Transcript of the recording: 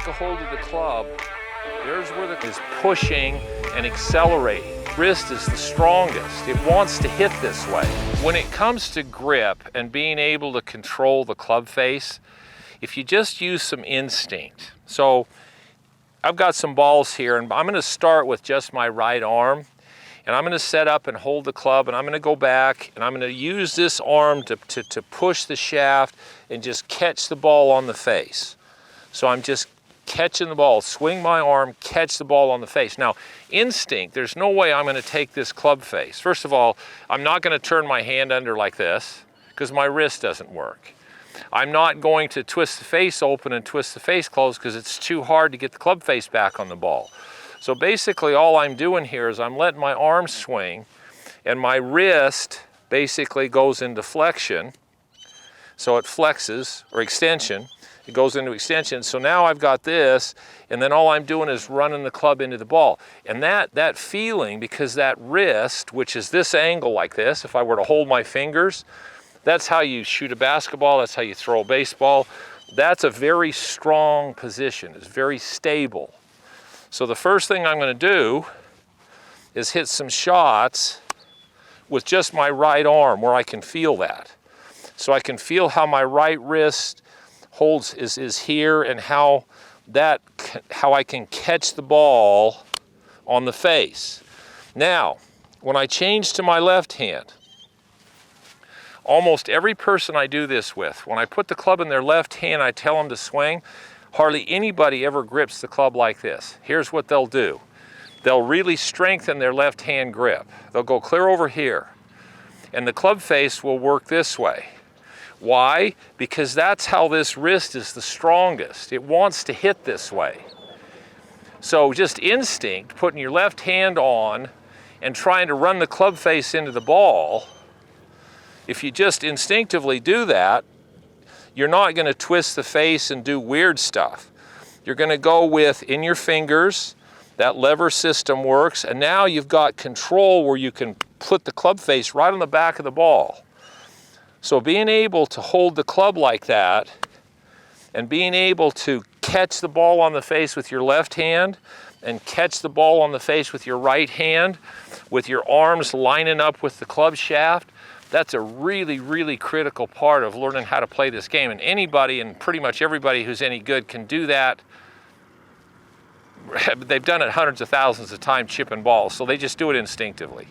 take a hold of the club, there's where the is pushing and accelerating. Wrist is the strongest. It wants to hit this way. When it comes to grip and being able to control the club face, if you just use some instinct. So I've got some balls here, and I'm going to start with just my right arm, and I'm going to set up and hold the club, and I'm going to go back, and I'm going to use this arm to push the shaft and just catch the ball on the face. So I'm just catching the ball, swing my arm, catch the ball on the face. Now, instinct, there's no way I'm going to take this club face. First of all, I'm not going to turn my hand under like this because my wrist doesn't work. I'm not going to twist the face open and twist the face closed because it's too hard to get the club face back on the ball. So basically all I'm doing here is I'm letting my arm swing and my wrist basically goes into flexion. So it flexes, or extension. It goes into extension. So now I've got this, and then all I'm doing is running the club into the ball. And that feeling, because that wrist, which is this angle like this, if I were to hold my fingers, that's how you shoot a basketball, that's how you throw a baseball. That's a very strong position, it's very stable. So the first thing I'm going to do is hit some shots with just my right arm where I can feel that. So I can feel how my right wrist holds is here, and how I can catch the ball on the face. Now, when I change to my left hand, almost every person I do this with, when I put the club in their left hand, I tell them to swing, hardly anybody ever grips the club like this. Here's what they'll do. They'll really strengthen their left hand grip. They'll go clear over here, and the club face will work this way. Why? Because that's how this wrist is the strongest. It wants to hit this way. So just instinct, putting your left hand on and trying to run the club face into the ball, if you just instinctively do that, you're not going to twist the face and do weird stuff. You're going to go with, in your fingers, that lever system works, and now you've got control where you can put the club face right on the back of the ball. So being able to hold the club like that and being able to catch the ball on the face with your left hand and catch the ball on the face with your right hand, with your arms lining up with the club shaft, that's a really, really critical part of learning how to play this game. And anybody, and pretty much everybody who's any good, can do that. They've done it hundreds of thousands of times chipping balls, so they just do it instinctively.